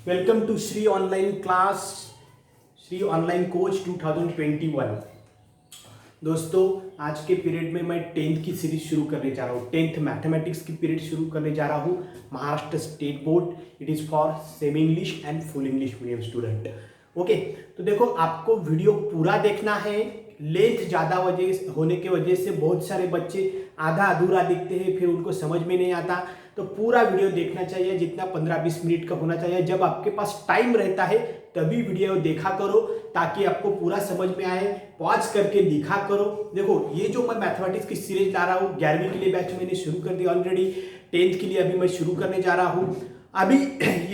Welcome to Shri online class, Shri online coach 2021। दोस्तों, आज के पीरियड में मैं 10th की सीरीज शुरू करने जा रहा हूँ। 10th मैथमेटिक्स की पीरियड शुरू करने जा रहा हूँ। Maharashtra state board, it is for semi English and full English medium student. Okay, तो देखो, आपको वीडियो पूरा देखना है। लेंथ ज़्यादा होने की वजह से बहुत सारे बच्चे आधा अधूरा दिखते हैं, फिर उनको समझ में नहीं आता। तो पूरा वीडियो देखना चाहिए, जितना 15-20 मिनट का होना चाहिए। जब आपके पास टाइम रहता है तभी वीडियो देखा करो, ताकि आपको पूरा समझ में आए। पॉज करके लिखा करो। देखो, ये जो मैं मैथमेटिक्स की सीरीज ला रहा हूँ, 11वीं के लिए बैच मैंने शुरू कर दिया ऑलरेडी। 10th के लिए अभी मैं शुरू करने जा रहा हूँ। अभी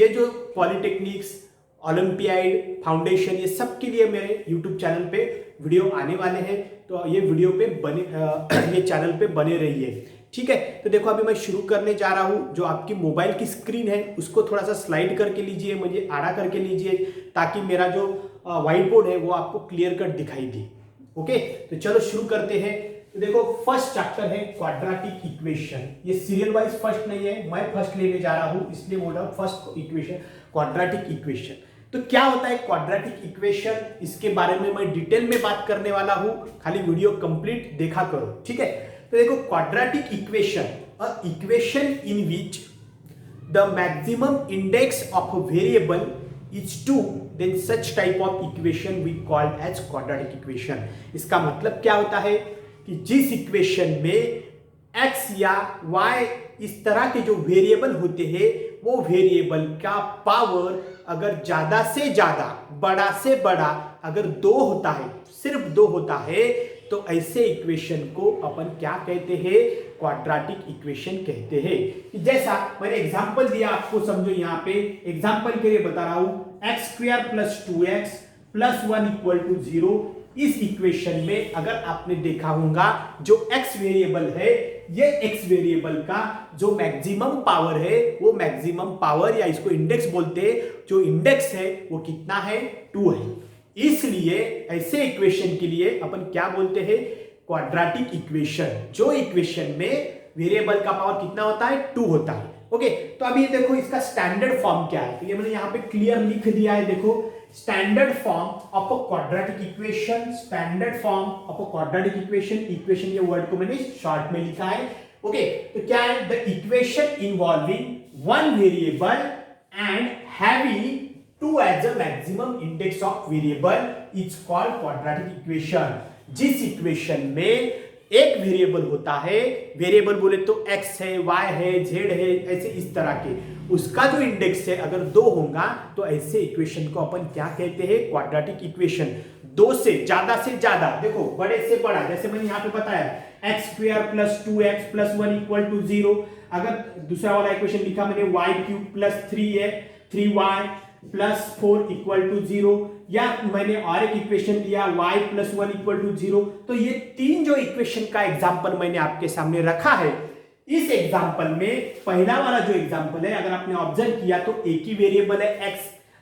ये जो पॉलिटेक्निक्स, ओलंपियाड, फाउंडेशन, ये सब के लिए मेरे यूट्यूब चैनल पे वीडियो आने वाले हैं। तो ये वीडियो पे ये चैनल पे बने रहिए, ठीक है। तो देखो, अभी मैं शुरू करने जा रहा हूँ। जो आपकी मोबाइल की स्क्रीन है उसको थोड़ा सा स्लाइड करके लीजिए, मुझे आड़ा करके लीजिए, ताकि मेरा जो व्हाइट बोर्ड है वो आपको क्लियर कट दिखाई दे। ओके, तो चलो शुरू करते हैं। तो देखो, फर्स्ट चैप्टर है क्वाड्रेटिक इक्वेशन। ये सीरियल वाइज फर्स्ट नहीं है, मैं फर्स्ट लेने जा रहा हूँ, इसलिए बोल रहा हूँ फर्स्ट इक्वेशन, क्वाड्रेटिक इक्वेशन। तो क्या होता है क्वाड्रेटिक इक्वेशन, इसके बारे में मैं डिटेल में बात करने वाला हूँ। खाली वीडियो कंप्लीट देखा करो, ठीक है। तो देखो, quadratic equation, a equation in which the maximum index of a variable is 2, then such type of equation we call as quadratic equation। इसका मतलब क्या होता है कि जिस इक्वेशन में x या y इस तरह के जो वेरिएबल होते हैं, वो वेरिएबल का पावर अगर ज्यादा से ज्यादा, बड़ा से बड़ा अगर 2 होता है, सिर्फ 2 होता है, तो ऐसे इक्वेशन को अपन क्या कहते हैं? क्वाड्रेटिक इक्वेशन कहते हैं। जैसा मैंने एग्जांपल दिया, आपको समझो। यहाँ पे एग्जांपल के लिए बता रहा हूं, x² + 2x + 1 = 0। इस इक्वेशन में अगर आपने देखा होगा, जो x वेरिएबल है, ये x वेरिएबल का जो मैक्सिमम पावर है, वो मैक्सिमम पावर या इसको इंडेक्स बोलते हैं, जो इंडेक्स है वो कितना है? 2 है। इसलिए ऐसे इक्वेशन के लिए अपन क्या बोलते हैं? Quadratic equation. जो इक्वेशन में वेरिएबल का पावर कितना होता है? 2 होता है। ओके, तो अभी देखो, इसका स्टैंडर्ड फॉर्म क्या है। तो ये मैंने यहां पे क्लियर लिख दिया है। देखो, standard form of a quadratic equation, standard form of a quadratic equation. Equation, ये वर्ड को मैंने शॉर्ट में लिखा है। ओके, तो क्या है? The equation involving one variable and having 2 as a maximum index of variable is called quadratic equation। जिस इक्वेशन में एक वेरिएबल होता है, वेरिएबल बोले तो x है, y है, z है, ऐसे इस तरह के, उसका जो इंडेक्स है अगर 2 होगा, तो ऐसे इक्वेशन को अपन क्या कहते हैं? Quadratic equation. 2 से ज्यादा, देखो, बड़े से बड़ा, जैसे मैंने यहाँ पे बताया, x² + 2x + 1 = 0। अगर दूसरा वाला इक्वेशन लिखा मैंने, y³ + 3 है, 3y + 4 = 0, या मैंने और एक इक्वेशन दिया, y + 1 = 0। तो ये 3 जो इक्वेशन का एग्जांपल मैंने आपके सामने रखा है। इस एग्जांपल में पहला वाला जो एग्जांपल है, अगर आपने ऑब्जर्व किया, तो एक ही वेरिएबल है x।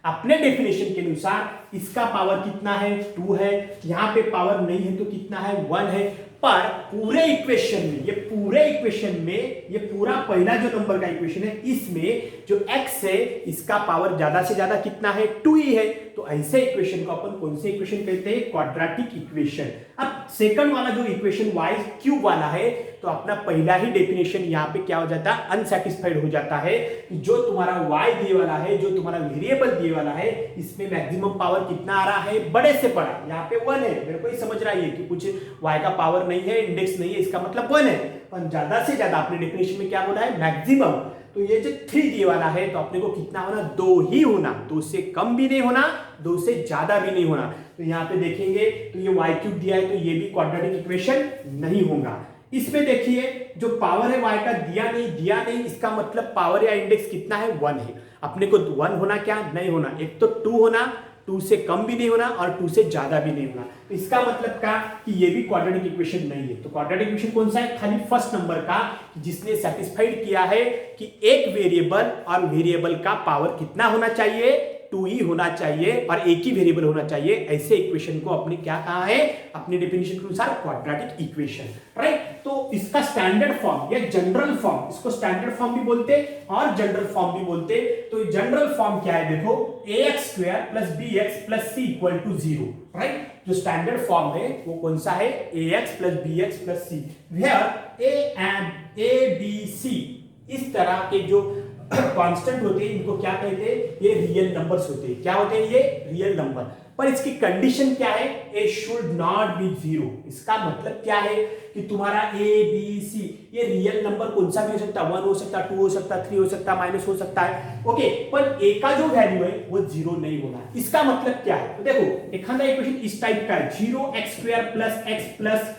अपने डेफिनेशन के अनुसार इसका पावर कितना है? 2 है। यहां पे पावर नहीं है तो कितना है? 1 है। पर पूरे इक्वेशन में, ये पूरा पहला जो नंबर का इक्वेशन है, इसमें जो x है, इसका पावर ज्यादा से ज्यादा कितना है? 2 ही है। तो ऐसे इक्वेशन को अपन कौन से इक्वेशन कहते हैं? Quadratic equation. अब सेकंड वाला जो इक्वेशन y³ वाला है, तो अपना पहला ही डेफिनेशन यहाँ पे क्या हो जाता है? अनसैटिस्फाइड हो जाता है। जो तुम्हारा y दिए वाला है, जो तुम्हारा वेरिएबल दिए वाला है, इसमें मैक्सिमम पावर कितना आ रहा है? बड़े से बड़ा। यहाँ पे 1 है। मेरे को ही समझ रहा है कि कुछ y का पावर नहीं है, इंडेक्स नहीं है, इसका मतलब 1 है। पर ज्यादा से ज्यादा अपने डेफिनेशन में क्या बोला है? मैक्सिमम। तो ये जो 3 दिए वाला है, तो अपने को कितना होना? 2 ही होना। 2 से कम भी नहीं होना, 2 से ज्यादा भी नहीं होना। तो यहाँ पे देखेंगे तो ये y³ दिया है, तो ये भी क्वाड्रेटिक इक्वेशन नहीं होगा। इसमें देखिए, जो पावर है y का दिया नहीं, इसका मतलब पावर या इंडेक्स कितना है? 1 है। अपने को 1 होना, क्या नहीं होना? एक तो 2 होना, 2 से कम भी नहीं होना और 2 से ज्यादा भी नहीं होना। तो इसका मतलब क्या कि ये भी क्वाड्रेटिक इक्वेशन नहीं है। तो क्वाड्रेटिक इक्वेशन कौन सा है? खाली फर्स्ट नंबर का, जिसने सेटिस्फाइड किया है कि एक वेरिएबल और वेरिएबल का पावर कितना होना चाहिए? टू ही होना चाहिए और एक ही वेरिएबल होना चाहिए, ऐसे इक्वेशन को अपने क्या कहा है, अपने डेफिनेशन के अनुसार क्वाड्रेटिक इक्वेशन, राइट। तो इसका स्टैंडर्ड फॉर्म या जनरल फॉर्म, इसको स्टैंडर्ड फॉर्म भी बोलते और जनरल फॉर्म भी बोलते। तो जनरल फॉर्म क्या है, देखो ax square plus bx plus c equal to 0, right. जो स्टैंडर्ड फॉर्म है वो कौन सा है, ax plus bx plus c, where a and a b c इस तरह के जो कांस्टेंट होते हैं इनको क्या कहते हैं, ये रियल नंबर्स होते हैं। क्या होते हैं, ये रियल नंबर। पर इसकी कंडीशन क्या है, ए शुड नॉट बी 0। इसका मतलब क्या है कि तुम्हारा ए बी सी ये रियल नंबर कौन सा भी हो सकता है, 1 हो सकता है, 2 हो सकता है, 3 हो सकता है, माइनस हो सकता है, ओके। पर ए का जो वैल्यू है वो 0 नहीं होगा। इसका मतलब क्या है, तो देखो एखादा इक्वेशन इस टाइप का है, 0x square plus x plus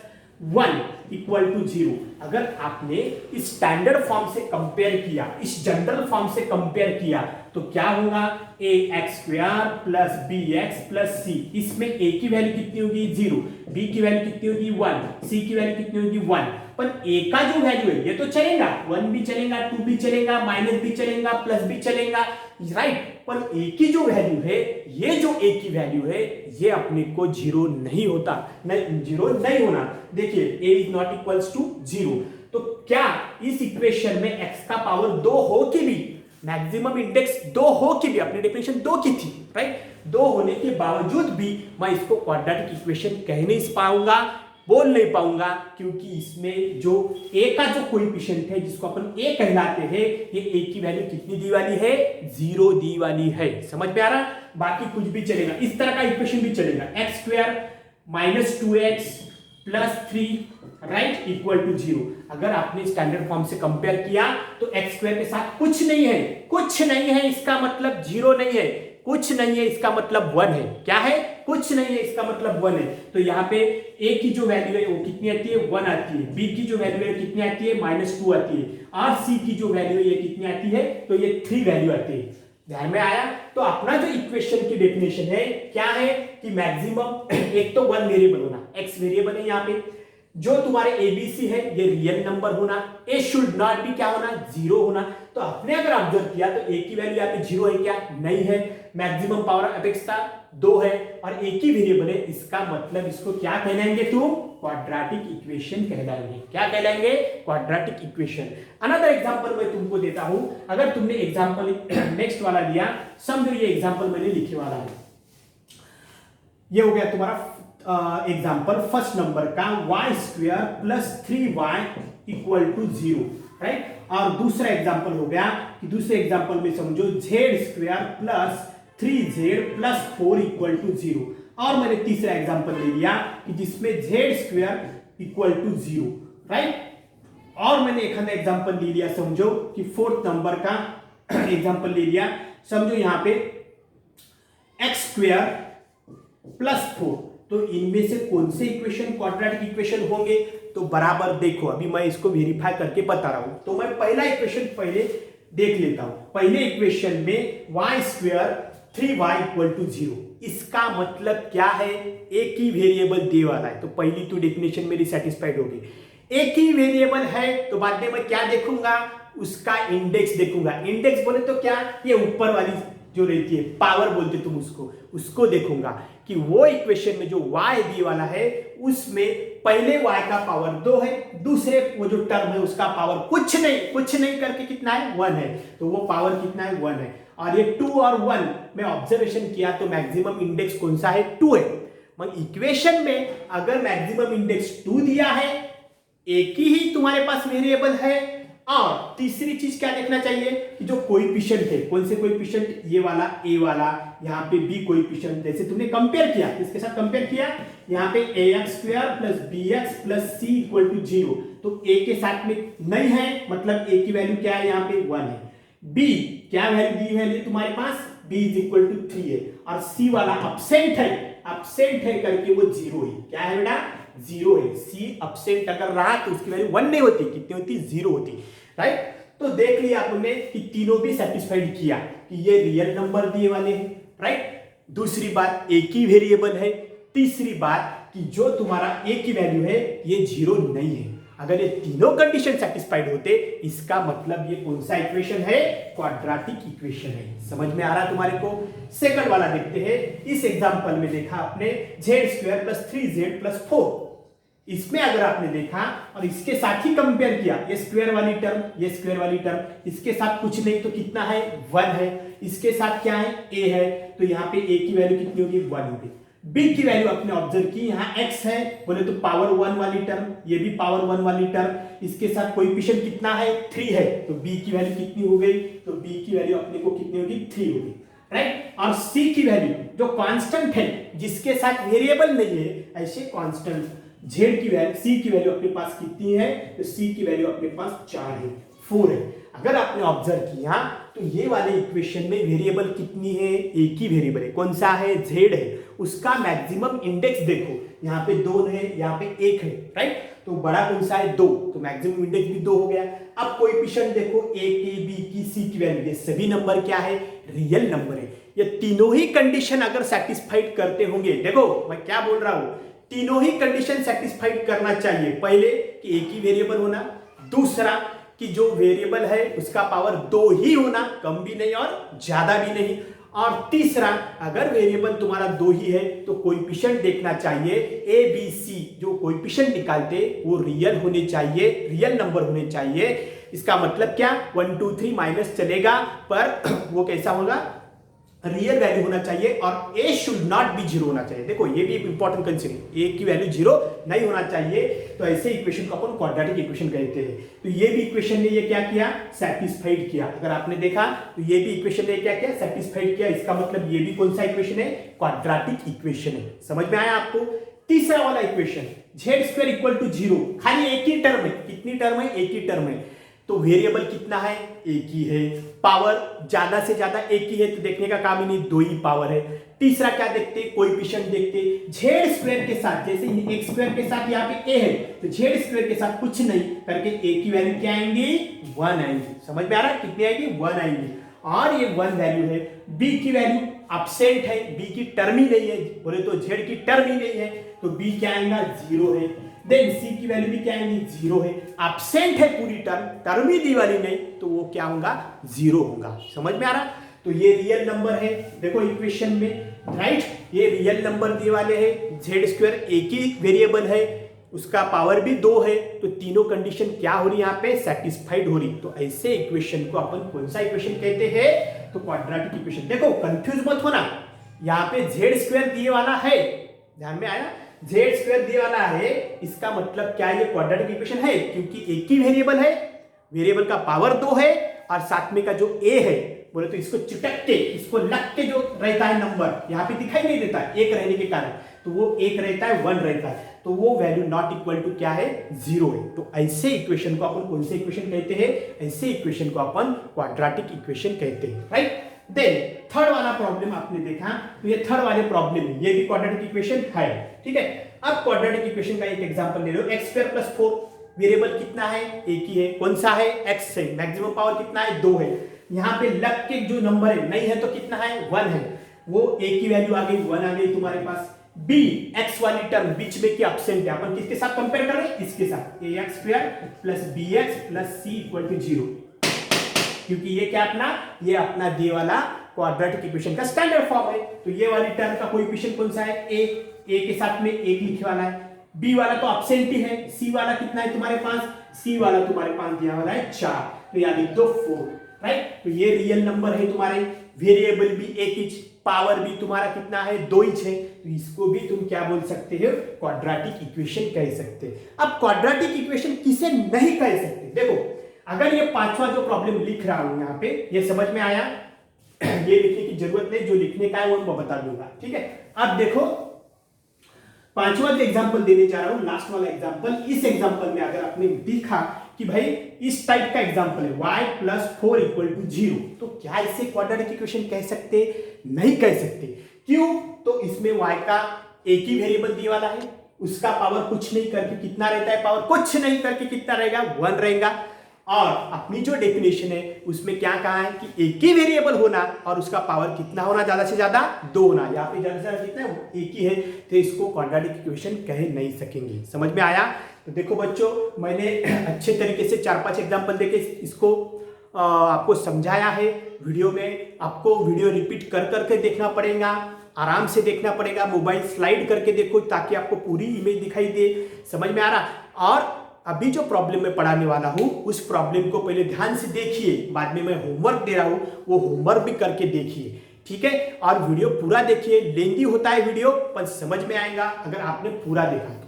1 equal to 0। अगर आपने इस स्टैंडर्ड फॉर्म से कंपेयर किया, इस जनरल फॉर्म से कंपेयर किया, तो क्या होगा, a x square plus b x plus c. इसमें ए की वैल्यू कितनी होगी, 0, बी की वैल्यू कितनी होगी 1, सी की वैल्यू कितनी होगी 1। पर ए का जो वैल्यू है ये तो चलेगा, 1 भी चलेगा, 2 भी चलेगा, माइनस भी चलेगा, प्लस भी चलेगा, राइट। पर ए की जो वैल्यू है, ये जो ए की वैल्यू है ये अपने को 0 नहीं होता, नहीं 0 नहीं होना। देखिए ए इज नॉट इक्वल्स टू 0। तो क्या इस इक्वेशन में x का पावर 2 हो के भी, मैक्सिमम इंडेक्स 2 हो के भी, अपनी डेफिनेशन 2 की थी, राइट, 2 होने के बावजूद भी मैं इसको क्वाड्रेटिक इक्वेशन कह नहीं पाऊंगा, बोल नहीं पाऊंगा, क्योंकि इसमें जो a का जो कोएफिशिएंट है जिसको अपन a कहलाते हैं, ये a की वैल्यू कितनी दी वाली है, 0 दी वाली है। समझ में आ रहा, बाकी कुछ भी चलेगा, इस तरह का इक्वेशन भी चलेगा, x square minus 2x plus 3 right equal to 0। अगर आपने स्टैंडर्ड फॉर्म से कंपेयर किया तो एक्स स्क्वायर के साथ कुछ नहीं है, कुछ नहीं है, इसका मतलब 0 नहीं है, कुछ नहीं है, इसका मतलब 1 है। क्या है, कुछ नहीं है, इसका मतलब 1 है। तो यहाँ पे a की जो वैल्यू है वो कितनी आती है, 1 आती है, b की जो वैल्यू है कितनी आती है, -2 आती है, और c की जो वैल्यू है ये कितनी आती है, तो ये 3 वैल्यू आती है। ध्यान में आया। तो अपना जो इक्वेशन की डेफिनेशन है क्या है कि मैक्सिमम एक तो 1 वेरिएबल होना, x वेरिएबल है यहाँ पे, जो तुम्हारे एबीसी है ये रियल नंबर होना, ए शुड नॉट भी क्या होना, 0 होना। तो आपने अगर ऑब्जर्व किया तो ए की वैल्यू यहाँ पे 0 है क्या, नहीं है, मैक्सिमम पावर अपेक्षा 2 है और एक ही वेरिएबल है, इसका मतलब इसको क्या कहलाएंगे तुम, क्वाड्रेटिक इक्वेशन कहलाएंगे। क्या कहलाएंगे, क्वाड्रेटिक इक्वेशन। अनदर एग्जांपल मैं तुमको देता हूं, अगर तुमने एग्जांपल नेक्स्ट वाला लिया, समझो ये एग्जांपल मैंने लिखे वाला है, ये हो गया तुम्हारा एग्जाम्पल फर्स्ट नंबर का y square plus 3y equal to 0, right. और दूसरा एग्जाम्पल हो गया कि दूसरे एग्जाम्पल में समझो z square plus 3z plus 4 equal to 0। और मैंने तीसरा एग्जाम्पल ले लिया कि जिसमें z square equal to 0, right. और मैंने एक एग्जाम्पल ले लिया, समझो कि फोर्थ नंबर का एग्जाम्पल ले लिया, समझो यहां पे x स्क्वायर प्लस 4। तो इनमें से कौन से इक्वेशन क्वाड्रेटिक इक्वेशन होंगे, तो बराबर देखो, अभी मैं इसको वेरीफाई करके बता रहा हूं। तो मैं पहला इक्वेशन पहले देख लेता हूं। पहले इक्वेशन में y square 3y equal to 0, इसका मतलब क्या है, एक ही वेरिएबल दे वाला है, तो पहली तो डेफिनेशन मेरी सेटिस्फाइड होगी। एक ही वेरिएबल है तो बाद में मैं क्या देखूंगा, उसका इंडेक्स देखूंगा। इंडेक्स बोले तो क्या, ये ऊपर वाली जो रहती है, पावर बोलते तुम उसको देखूंगा कि वो इक्वेशन में जो y दी वाला है उसमें पहले y का पावर 2 है, दूसरे वो जो टर्म है उसका पावर कुछ नहीं करके कितना है, 1 है, तो वो पावर कितना है, 1 है। और ये 2 और 1 में ऑब्जर्वेशन किया तो मैक्सिमम इंडेक्स कौन सा है, 2 है। मगर इक्वेशन में अगर मैक्सिमम इंडेक्स 2 दिया है, एक ही तुम्हारे पास वेरिएबल है, और तीसरी चीज क्या देखना चाहिए कि जो कोएफिशिएंट है, कौन से कोएफिशिएंट, ये वाला a वाला, यहाँ पे b कोएफिशिएंट, जैसे तुमने कंपेयर किया, इसके साथ कंपेयर किया, यहाँ पे ax square plus bx plus c equal to 0, तो a के साथ में नहीं है, मतलब a की वैल्यू क्या है, यहाँ पे 1 है। b क्या वैल्यू दी है तुम्हारे पास, b इज इक्वल टू 3 है, और c वाला अपसेंट है करके वो 0 है। क्या है बेटा, 0 है। c अपसेंट अगर रहा तो उसकी वैल्यू 1 नहीं होती, कितनी होती, 0 होती, राइट। तो देख लिया आपने कि तीनों भी सेटिस्फाइड किया कि ये रियल नंबर दिए वाले हैं, राइट। दूसरी बात एक ही वेरिएबल है, तीसरी बात कि जो तुम्हारा a की वैल्यू है ये 0 नहीं है, अगर ये तीनों कंडीशन सेटिस्फाइड होते, इसका मतलब ये कौन सा इक्वेशन है? क्वाड्रेटिक इक्वेशन है। समझ में आ रहा तुम्हारे को? सेकंड वाला देखते हैं। इस एग्जांपल में देखा आपने z² + 3z + 4। इसमें अगर आपने देखा और इसके साथ ही कंपेयर किया, ये स्क्वायर वाली टर्म, ये स्क्वायर वाली टर्म, इसके साथ कुछ नहीं तो कितना है? 1 है। इसके साथ क्या है? a है। तो यहाँ पे a की वैल्यू कितनी होगी? 1 होगी। b की वैल्यू आपने ऑब्जर्व की, यहाँ x है, बोले तो पावर 1 वाली टर्म, ये भी पावर 1 वाली टर्म, इसके साथ कोएफिशिएंट कितना है? 3 है। तो b की वैल्यू कितनी हो गई? तो b की वैल्यू अपने को कितनी होगी? 3 होगी, राइट। और c की वैल्यू जो कांस्टेंट है, जिसके साथ वेरिएबल नहीं है, ऐसे कांस्टेंट z की वैल्यू, c की वैल्यू अपने पास कितनी है? तो c की वैल्यू अपने पास 4 है, 4 है। अगर आपने ऑब्जर्व किया तो ये वाले इक्वेशन में वेरिएबल कितनी है? एक ही वेरिएबल है। कौन सा है? z है। उसका मैक्सिमम इंडेक्स देखो, यहाँ पे 2 है, यहाँ पे 1 है, राइट। तो बड़ा कौन सा है? 2, तो मैक्सिमम इंडेक्स भी 2 हो गया। अब कोएफिशिएंट देखो, a की, b की, c की वैल्यू, ये सभी नंबर क्या है? रियल नंबर है। ये तीनों ही कंडीशन अगर सेटिस्फाइड करते होंगे, देखो मैं क्या बोल रहा हूं, तीनों ही कंडीशन सेटिस्फाइड करना चाहिए। पहले कि एक ही वेरिएबल होना, दूसरा कि जो वेरिएबल है उसका पावर 2 ही होना, कम भी नहीं और ज्यादा भी नहीं, और तीसरा अगर वेरिएबल तुम्हारा 2 ही है तो कोएफिशिएंट देखना चाहिए, ए बी सी जो कोएफिशिएंट निकालते वो रियल होने चाहिए, रियल नंबर होने चाहिए। इसका मतलब क्या? 1 2 3 माइनस चलेगा, पर वो कैसा होगा? रियल वैल्यू होना चाहिए, और a शुड नॉट बी 0 होना चाहिए। देखो ये भी एक इंपॉर्टेंट कंसेप्ट है, a की वैल्यू 0 नहीं होना चाहिए। तो ऐसे इक्वेशन को अपन क्वाड्रेटिक इक्वेशन कहते हैं। तो ये भी इक्वेशन ने ये क्या किया? सेटिस्फाइड किया। अगर आपने देखा तो ये भी इक्वेशन ने क्या किया? सेटिस्फाइड किया। इसका मतलब ये भी कौन सा इक्वेशन है? क्वाड्रेटिक इक्वेशन है। समझ में आया आपको? तीसरा वाला इक्वेशन z² = 0, खाली एक ही टर्म है। कितनी टर्म है? एक ही टर्म है। तो वेरिएबल कितना है? एक ही है। पावर ज्यादा से ज्यादा एक ही है, तो देखने का काम ही नहीं, 2 ही पावर है। तीसरा क्या देखते? कोएफिशिएंट देखते। z² के साथ, जैसे x² के साथ यहाँ पे a है, तो z² के साथ कुछ नहीं करके a की वैल्यू क्या आएंगी? 1 आएंगी। समझ में आ रहा है? कितनी आएगी? 1 आएंगी। और ये 1 वैल्यू है। b की वैल्यू एब्सेंट है, b की टर्म ही नहीं है, बोले तो z की टर्म ही नहीं है, तो b क्या आएगा? 0 है। देन c की वैल्यू भी क्या आएगी? 0 है। एब्सेंट है पूरी टर्म, टर्म ही दी वाली नहीं, तो वो क्या होगा? 0 होगा। समझ में आ रहा? तो ये रियल नंबर है, देखो इक्वेशन में, राइट। ये रियल नंबर दिए वाले हैं, z² एक ही वेरिएबल है, उसका पावर भी 2 है, तो तीनों कंडीशन क्या हो रही? यहाँ पे सेटिस्फाइड हो रही। तो ऐसे इक्वेशन को अपन कौन सा इक्वेशन कहते हैं? तो क्वाड्रेटिक इक्वेशन। देखो कंफ्यूज मत होना, यहाँ पे z² दिए वाला है, ध्यान में आया? z² दिए वाला है, इसका मतलब क्या है? ये क्वाड्रेटिक इक्वेशन है, क्योंकि एक ही वेरिएबल है, वेरिएबल का पावर 2 है, और साथ में का जो a है, बोले तो इसको चिटक के, इसको लग के जो रहता है नंबर, यहाँ पे दिखाई नहीं देता एक रहने के कारण, तो वो एक रहता है, 1 रहता है, तो वो वैल्यू नॉट इक्वल टू क्या है? 0 है। तो ऐसे इक्वेशन को अपन कौन से इक्वेशन कहते हैं? ऐसे इक्वेशन को अपन क्वाड्रेटिक इक्वेशन कहते हैं, राइट। देन थर्ड वाला प्रॉब्लम आपने देखा, तो ये थर्ड वाले प्रॉब्लम में ये भी क्वाड्रेटिक इक्वेशन है, ठीक है। अब क्वाड्रेटिक इक्वेशन का एक एग्जांपल ले लो, x² + 4, वेरिएबल कितना है? एक ही है। कौन सा है? x है। मैक्सिमम पावर कितना है? 2 है। यहाँ पे लग के जो नंबर है, नहीं है तो कितना है? 1 है। वो a की वैल्यू आ गई, 1 आ गई तुम्हारे पास। b x वाली टर्म बीच में की एब्सेंट है, अपन किसके साथ कंपेयर कर रहे हैं? इसके साथ, ax² + bx + c = 0, क्योंकि ये क्या अपना, ये अपना d वाला क्वाड्रेटिक इक्वेशन का स्टैंडर्ड फॉर्म है। तो ये वाली टर्म का कोएफिशिएंट कौन सा है? a के साथ में 1 लिखे वाला है, b वाला तो एब्सेंट ही है, c वाला कितना है तुम्हारे पास? c वाला तुम्हारे पास दिया वाला है 4, तो याद लिख दो 4, राइट। तो ये रियल नंबर है तुम्हारे, वेरिएबल भी एक ही, पावर भी तुम्हारा कितना है? 2 ही है, तो इसको भी तुम क्या बोल सकते हो? क्वाड्रेटिक इक्वेशन कह सकते हैं। अब क्वाड्रेटिक इक्वेशन किसे नहीं कह सकते? देखो अगर ये पांचवा जो प्रॉब्लम लिख रहा हूं यहाँ पे, ये समझ में आया? ये लिखने की जरूरत नहीं, जो लिखने का है वो मैं बता दूंगा, ठीक है। अब देखो पांचवा जो एग्जांपल देने जा रहा हूं, लास्ट वाला एग्जांपल, इस एग्जांपल में अगर आपने देखा कि भाई इस टाइप का एग्जांपल है y + 4 = 0, तो क्या इसे क्वाड्रेटिक इक्वेशन कह सकते? नहीं कह सकते। क्यों? तो इसमें y का एक ही वेरिएबल दिया वाला है, उसका पावर कुछ नहीं करके कितना रहता है? पावर कुछ नहीं करके कितना रहेगा? 1 रहेगा। और अपनी जो डेफिनेशन है उसमें क्या कहा है कि एक ही वेरिएबल होना और उसका पावर कितना होना, ज्यादा से ज्यादा 2 होना। यहाँ पे ज्यादा से ज्यादा कितना है, एक ही है, तो इसको क्वाड्रेटिक इक्वेशन कह नहीं सकेंगे। समझ में आया? तो देखो बच्चों, मैंने अच्छे तरीके से 4-5 एग्जाम्पल देके इसको आपको समझाया है। वीडियो में आपको वीडियो रिपीट कर करके देखना पड़ेगा, आराम से देखना पड़ेगा, मोबाइल स्लाइड करके देखो ताकि आपको पूरी इमेज दिखाई दे। समझ में आ रहा? और अभी जो प्रॉब्लम मैं पढ़ाने वाला हूं उस प्रॉब्लम को पहले ध्यान से देखिए, बाद में मैं होमवर्क दे रहा हूं वो होमवर्क भी करके देखिए, ठीक है? और वीडियो पूरा देखिए, लेंदी होता है वीडियो पर समझ में आएगा अगर आपने पूरा देखा तो।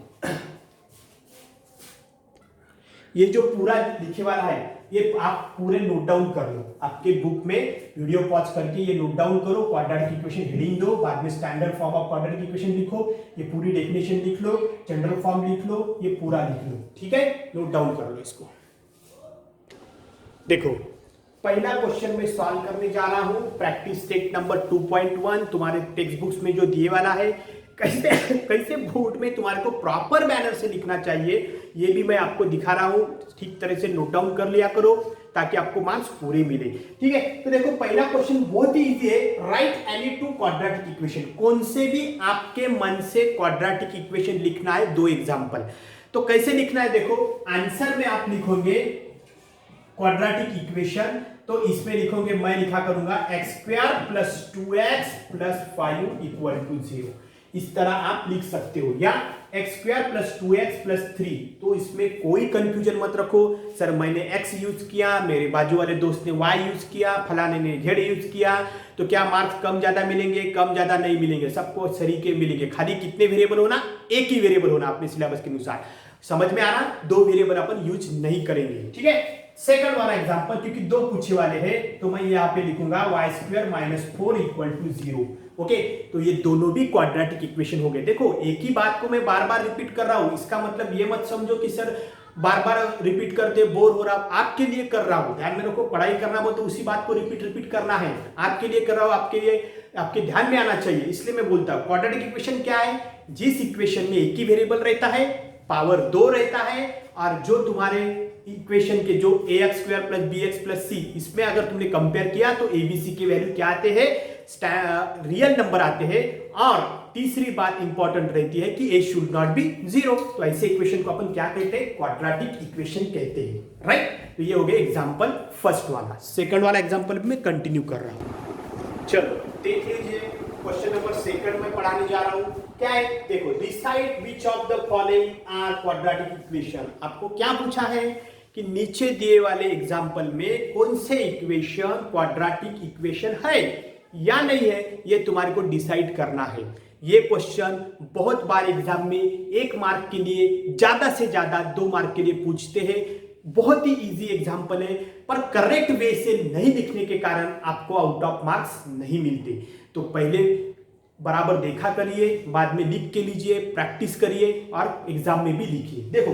ये जो पूरा लिखे वाला है ये आप पूरे नोट डाउन कर लो, आपके बुक में वीडियो पॉज करके ये नोट डाउन करो, क्वाड्रेटिक इक्वेशन हेडिंग दो, बाद में standard form of quadratic equation लिखो, ये पूरी डेफिनेशन लिख लो, जनरल फॉर्म लिख लो, ये पूरा लिख लो, ठीक है? नोट डाउन कर लो इसको। देखो, पहला क्वेश्चन में सॉल्व करने जा रहा हूं, प्रैक्टिस सेट नंबर 2.1 तुम्हारे टेक्स्ट बुक्स में जो दिए वाला है। कैसे बोर्ड में तुम्हारे को प्रॉपर मैनर से लिखना चाहिए ये भी मैं आपको दिखा रहा हूं, ठीक तरह से नोट डाउन कर लिया करो ताकि आपको मार्क्स पूरे मिले, ठीक है? तो देखो पहला क्वेश्चन बहुत ही इजी है, right any two quadratic equation. कौन से भी आपके मन से क्वाड्रेटिक इक्वेशन लिखना है, 2 एग्जांपल। तो कैसे लिखना है देखो, आंसर में आप लिखोगे क्वाड्रेटिक इक्वेशन, तो इसमें लिखोगे, मैं लिखा करूंगा x² + 2x + 5 = 0। इस तरह आप लिख सकते हो, या x² + 2x + 3। तो इसमें कोई कंफ्यूजन मत रखो, सर मैंने x यूज किया, मेरे बाजू वाले दोस्त ने y यूज किया, फलाने ने z यूज किया, तो क्या मार्क्स कम ज्यादा मिलेंगे? कम ज्यादा नहीं मिलेंगे, सबको सरीके मिलेंगे। खाली कितने वेरिएबल होना? एक ही वेरिएबल होना अपने सिलेबस के अनुसार। समझ में आ रहा? 2 वेरिएबल अपन यूज नहीं करेंगे, ठीक है? सेकंड वाला एग्जांपल, क्योंकि 2 पूछे वाले हैं तो मैं यहाँ पे लिखूंगा y² - 4 = 0। ओके, तो ये दोनों भी क्वाड्रेटिक इक्वेशन हो गए। देखो, एक ही बात को मैं बार बार रिपीट कर रहा हूं, इसका मतलब ये मत समझो कि सर बार बार रिपीट करते बोर हो रहा हूं, आपके लिए कर रहा हूं। ध्यान में रखो, पढ़ाई करना हो तो उसी बात को रिपीट करना है, आपके लिए कर रहा हूं, आपके लिए, आपके ध्यान में आना चाहिए, इसलिए मैं बोलता हूं। क्वाड्रेटिक इक्वेशन क्या है? जिस इक्वेशन में एक ही वेरिएबल रहता है, पावर 2 रहता है, और जो तुम्हारे इक्वेशन के जो ax² + bx + c, इसमें अगर तुमने कंपेयर किया तो abc के वैल्यू क्या आते हैं? रियल नंबर आते हैं। और तीसरी बात इंपॉर्टेंट रहती है कि a शुड नॉट बी 0। तो ऐसे इक्वेशन को अपन क्या कहते हैं? क्वाड्रेटिक इक्वेशन कहते हैं, राइट? तो ये हो गया एग्जांपल फर्स्ट वाला। सेकंड वाला एग्जांपल भी मैं कंटिन्यू कर रहा हूं। चलो देख लीजिए, क्वेश्चन नंबर सेकंड में पढ़ाने जा रहा हूं। क्या है? देखो, decide which of the following are quadratic equation. आपको क्या पूछा है कि नीचे दिए वाले एग्जांपल में कौन से इक्वेशन क्वाड्रेटिक इक्वेशन है या नहीं है, ये तुम्हारे को डिसाइड करना है। ये क्वेश्चन बहुत बार एग्जाम में 1 मार्क के लिए, ज्यादा से ज्यादा 2 मार्क के लिए पूछते हैं। बहुत ही इजी एग्जांपल है, पर करेक्ट वे से नहीं लिखने के कारण आपको आउट ऑफ मार्क्स नहीं मिलते। तो पहले बराबर देखा करिए, बाद में लिख के लीजिए, प्रैक्टिस करिए और एग्जाम में भी लिखिए। देखो,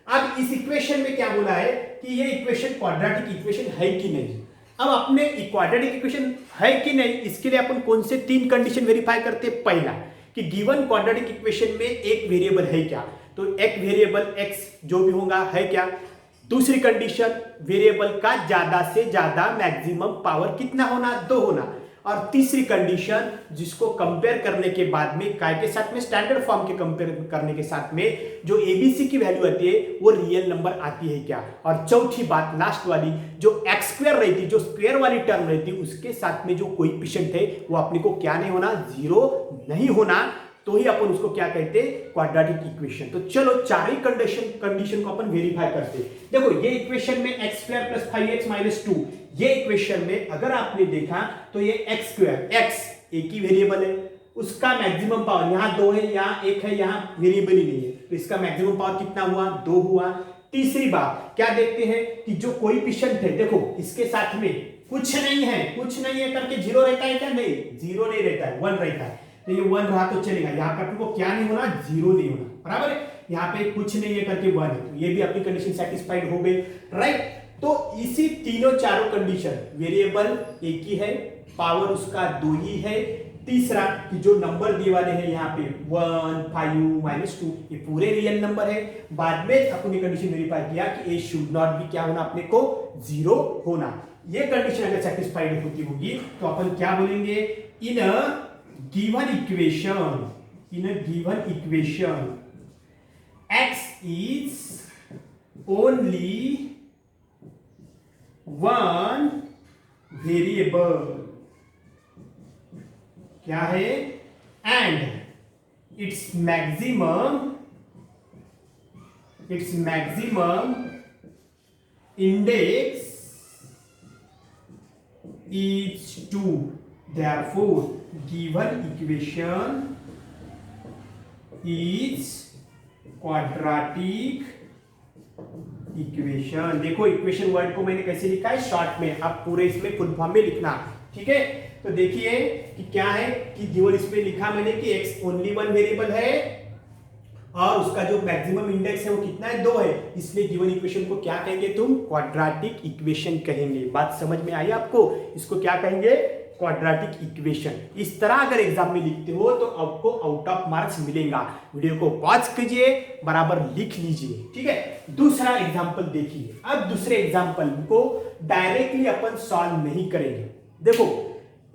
अब इस इक्वेशन में क्या बोला है कि ये इक्वेशन क्वाड्रेटिक इक्वेशन है कि नहीं। अब अपने क्वाड्रेटिक इक्वेशन है कि नहीं, इसके लिए अपन कौन से 3 कंडीशन वेरीफाई करते हैं। पहला, कि गिवन क्वाड्रेटिक इक्वेशन में एक वेरिएबल है क्या, तो एक वेरिएबल x जो भी होगा है क्या। दूसरी कंडीशन, वेरिएबल का ज्यादा से ज्यादा मैक्सिमम पावर कितना होना? 2 होना। और तीसरी कंडीशन, जिसको कंपेयर करने के बाद में काय के साथ में, स्टैंडर्ड फॉर्म के कंपेयर करने के साथ में जो एबीसी की वैल्यू आती है वो रियल नंबर आती है क्या। और चौथी बात, लास्ट वाली, जो x² रहती, जो स्क्वायर वाली टर्म रहती, उसके साथ में जो कोएफिशिएंट है वो अपने को क्या नहीं होना? 0 नहीं होना। तो ही अपन उसको क्या कहते हैं? Quadratic equation. तो चलो 4 ही कंडीशन को अपन वेरीफाई करते हैं। देखो, ये इक्वेशन में x² + 5x - 2, ये इक्वेशन में अगर आपने देखा तो ये x² x एक ही वेरिएबल है, उसका मैक्सिमम पावर यहाँ 2 है, यहाँ 1 है, यहाँ वेरिएबल ही नहीं है, तो इसका मैक्सिमम पावर कितना हुआ? 2 हुआ। तीसरी बात क्या देखते हैं कि जो कोएफिशिएंट है, देखो इसके साथ में कुछ नहीं है करके 0 रहता है क्या? नहीं, 0 नहीं रहता है, 1 रहता है। तो ये 1 रहा तो चलेगा, यहाँ पर को क्या नहीं होना? 0 नहीं होना, बराबर है। यहाँ पे कुछ नहीं है करके 1 है, तो ये भी अपनी कंडीशन सेटिस्फाइड हो गई, राइट? तो इसी तीनों चारों कंडीशन, वेरिएबल एक ही है, पावर उसका 2 ही है, तीसरा कि जो नंबर दिए वाले हैं यहाँ पे 1, 5, -2 ये पूरे रियल नंबर है। बाद में अपनी कंडीशन वेरीफाई किया कि ए शुड नॉट बी क्या होना, अपने को 0 होना। ये कंडीशन अगर सेटिस्फाइड होती होगी तो अपन क्या बोलेंगे, in a given equation x is only one variable, क्या है, and its maximum index is 2, therefore given equation is quadratic equation. देखो इक्वेशन वर्ड को मैंने कैसे लिखा है शॉर्ट में, आप पूरे इसमें फुल फॉर्म में लिखना, ठीक है। तो देखिए कि क्या है कि गिवन इसमें लिखा मैंने कि x ओनली वन वेरिएबल है और उसका जो मैक्सिमम इंडेक्स है वो कितना है, 2 है, इसलिए गिवन इक्वेशन को क्या कहेंगे तुम, क्वाड्रेटिक इक्वेशन कहेंगे। बात समझ में आई आपको, इसको क्या कहेंगे, क्वाड्रेटिक इक्वेशन। इस तरह अगर एग्जाम में लिखते हो तो आपको आउट ऑफ मार्क्स मिलेगा। वीडियो को पॉज कीजिए, बराबर लिख लीजिए, ठीक है। दूसरा एग्जांपल देखिए। अब दूसरे एग्जांपल को डायरेक्टली अपन सॉल्व नहीं करेंगे। देखो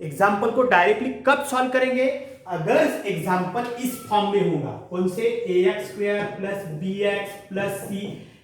एग्जांपल को डायरेक्टली कब सॉल्व करेंगे, अगर एग्जांपल इस फॉर्म में होगा, कौन से, ax² + bx + c,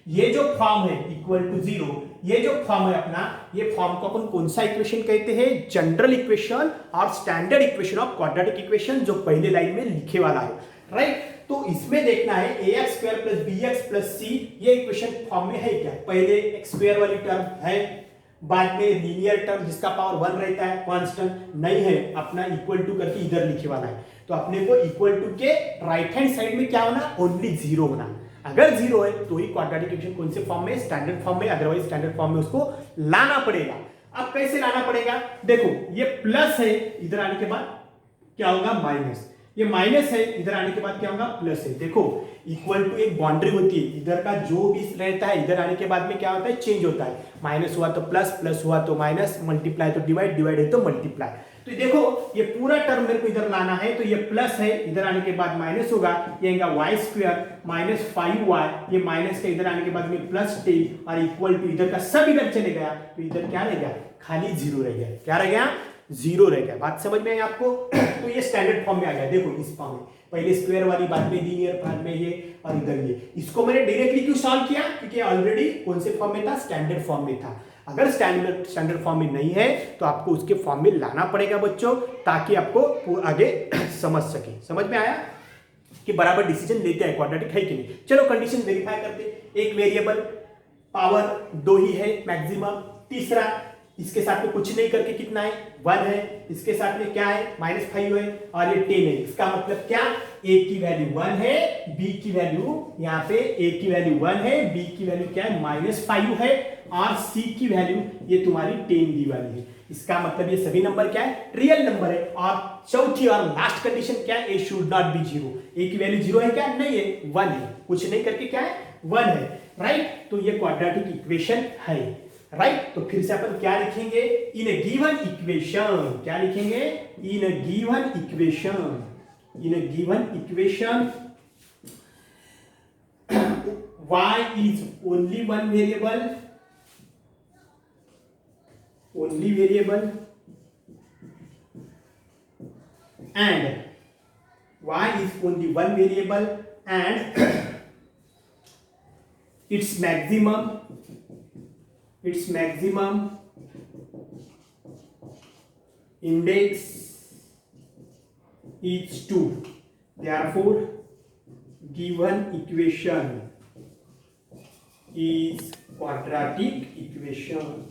ये जो फॉर्म है इक्वल टू 0, ये जो फॉर्म है अपना, ये फॉर्म को अपन कौन सा इक्वेशन कहते हैं, जनरल इक्वेशन और standard equation of quadratic equation, जो पहले लाइन में लिखे वाला है, राइट। तो इसमें देखना है ax² + bx + c, ये इक्वेशन फॉर्म में है क्या, पहले x² वाली टर्म है, बाद में लीनियर टर्म जिसका पावर 1 रहता है, कांस्टेंट नहीं है, अपना इक्वल टू करके इधर लिखे वाला है। तो अपने को इक्वल टू के राइट हैंड साइड में क्या होना, ओनली 0 होना। अगर 0 है तो ही क्वाड्रेटिक इक्वेशन कौन से फॉर्म में, स्टैंडर्ड फॉर्म में, अदरवाइज स्टैंडर्ड फॉर्म में उसको लाना पड़ेगा। अब कैसे लाना पड़ेगा, देखो ये प्लस है, इधर आने के बाद क्या होगा, माइनस, ये माइनस है, इधर आने के बाद क्या होगा, प्लस है। देखो इक्वल टू एक बाउंड्री होती है, इधर का जो भी रहता है इधर आने के बाद में क्या होता है, चेंज होता है, माइनस हुआ तो प्लस, प्लस हुआ तो माइनस, मल्टीप्लाई तो डिवाइड, डिवाइड है तो मल्टीप्लाई। तो देखो ये पूरा टर्म मेरे को इधर लाना है, तो ये प्लस है, इधर आने के बाद माइनस होगा, ये आएगा y² - 5y, ये माइनस का इधर आने के बाद में +10 और इक्वल टू इधर का सब इधर चले गया, तो इधर क्या रह गया, खाली 0 रह गया। क्या रह गया, 0 रह गया। बात समझ में आई आपको। तो ये स्टैंडर्ड फॉर्म में आ गया। देखो इस फॉर्म में पहले स्क्वायर वाली, बाद में लीनियर, बाद में ये और इधर ये। इसको मैंने डायरेक्टली क्यों सॉल्व किया, क्योंकि ऑलरेडी कौन से फॉर्म में था, स्टैंडर्ड फॉर्म में था। अगर स्टैंडर्ड फॉर्म में नहीं है तो आपको उसके फॉर्म में लाना पड़ेगा बच्चों, ताकि आपको आगे समझ सके। समझ में आया कि बराबर डिसीजन लेते हैं, क्वाड्रेटिक है कि नहीं। चलो कंडीशन वेरीफाई करते। एक वेरिएबल पावर 2 ही है मैक्सिमम, तीसरा इसके साथ में कुछ नहीं करके कितना है, 1 है, इसके साथ में क्या है, -5 है और ये 10 है। इसका मतलब क्या, a की वैल्यू 1 है, b की वैल्यू यहाँ पे a की वैल्यू 1 है, b की वैल्यू क्या है, -5 है और c की वैल्यू ये तुम्हारी 10 दी वाली है। इसका मतलब ये सभी नंबर क्या है, रियल नंबर है। और चौथी और लास्ट कंडीशन क्या है, a should not be 0, a की वैल्यू 0 है क्या, नहीं है, 1 है, कुछ नहीं करके क्या है, 1 है, राइट। तो ये क्वाड्रेटिक इक्वेशन है, राइट। तो फिर से अपन क्या लिखेंगे, इन अ गिवन इक्वेशन, क्या लिखेंगे, in a given equation, in a given equation y is only one variable, only variable, and y is only one variable and its maximum index is 2, therefore given equation is quadratic equation,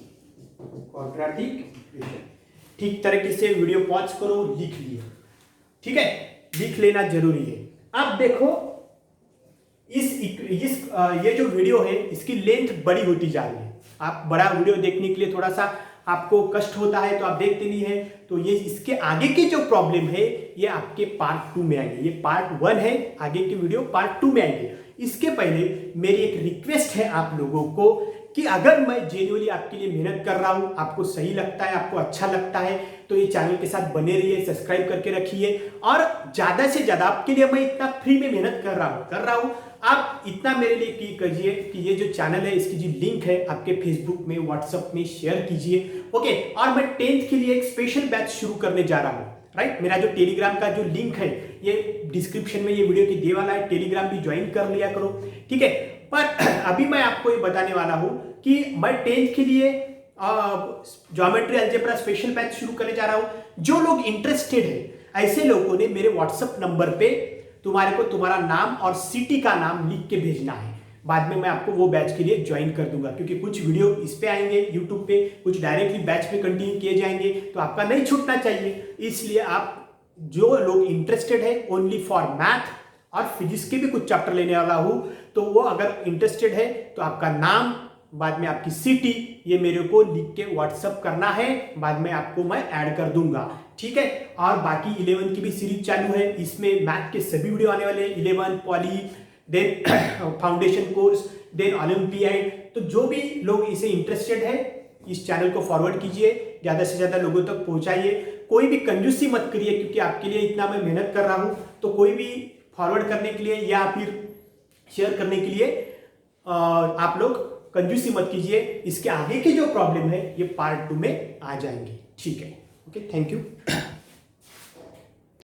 quadratic equation। ठीक तरीके से video pause करो, लिख लियो, ठीक है, लिख लेना जरूरी है। अब देखो ये जो वीडियो है इसकी लेंथ बड़ी होती जा रही है। आप बड़ा वीडियो देखने के लिए थोड़ा सा आपको कष्ट होता है तो आप देखते नहीं है, तो ये इसके आगे की जो प्रॉब्लम है ये आपके पार्ट 2 में आएंगे। ये पार्ट 1 है, आगे की वीडियो पार्ट 2 में आएंगे। इसके पहले मेरी एक रिक्वेस्ट है आप लोगों को कि अगर मैं जेन्युइनली आपके लिए मेहनत कर रहा हूं, आपको सही लगता है, आपको अच्छा लगता है, तो ये चैनल के साथ बने रहिए, सब्सक्राइब करके रखिए। और ज्यादा से ज्यादा आपके लिए मैं इतना फ्री में मेहनत कर रहा हूं, आप इतना मेरे लिए कीजिए कि ये जो चैनल है इसकी जो लिंक है आपके फेसबुक में, व्हाट्सएप में शेयर कीजिए। ओके, और मैं 10th के लिए एक स्पेशल बैच शुरू करने जा रहा हूं, राइट। मेरा जो टेलीग्राम का जो लिंक है ये डिस्क्रिप्शन में ये वीडियो की दे वाला है, टेलीग्राम भी ज्वाइन कर लिया करो, ठीक है। पर अभी मैं आपको ये बताने वाला हूं कि मैं 10th के लिए ज्योमेट्री अलजेब्रा स्पेशल बैच शुरू करने जा रहा हूं। जो लोग इंटरेस्टेड है, ऐसे लोगों ने मेरे व्हाट्सएप नंबर पे तुम्हारे को तुम्हारा नाम और सिटी का नाम लिख के भेजना है। बाद में मैं आपको वो बैच के लिए ज्वाइन कर दूंगा, क्योंकि कुछ वीडियो इस पे आएंगे यूट्यूब पे, कुछ डायरेक्टली बैच पे कंटिन्यू किए जाएंगे, तो आपका नहीं छूटना चाहिए। इसलिए आप जो लोग इंटरेस्टेड है ओनली फॉर मैथ और फिजिक्स के भी कुछ चैप्टर लेने वाला हूं, तो वो अगर इंटरेस्टेड है तो आपका नाम, बाद में आपकी सिटी, ये मेरे को लिख के व्हाट्सअप करना है, बाद में आपको मैं ऐड कर दूंगा, ठीक है। और बाकी 11 की भी सीरीज चालू है, इसमें मैथ के सभी वीडियो आने वाले हैं, 11 poly, then foundation course, then olympiad. तो जो भी लोग इसे इंटरेस्टेड है इस चैनल को फॉरवर्ड कीजिए, ज्यादा से ज्यादा लोगों तक पहुंचाइए। कोई भी कंजूसी मत करिए, क्योंकि आपके लिए इतना मैं मेहनत कर रहा हूं, तो कोई भी फॉरवर्ड करने के लिए या फिर शेयर करने के लिए आप लोग कंजूसी मत कीजिए। इसके आगे की जो प्रॉब्लम है ये पार्ट 2 में आ जाएंगी, ठीक है। Okay, thank you.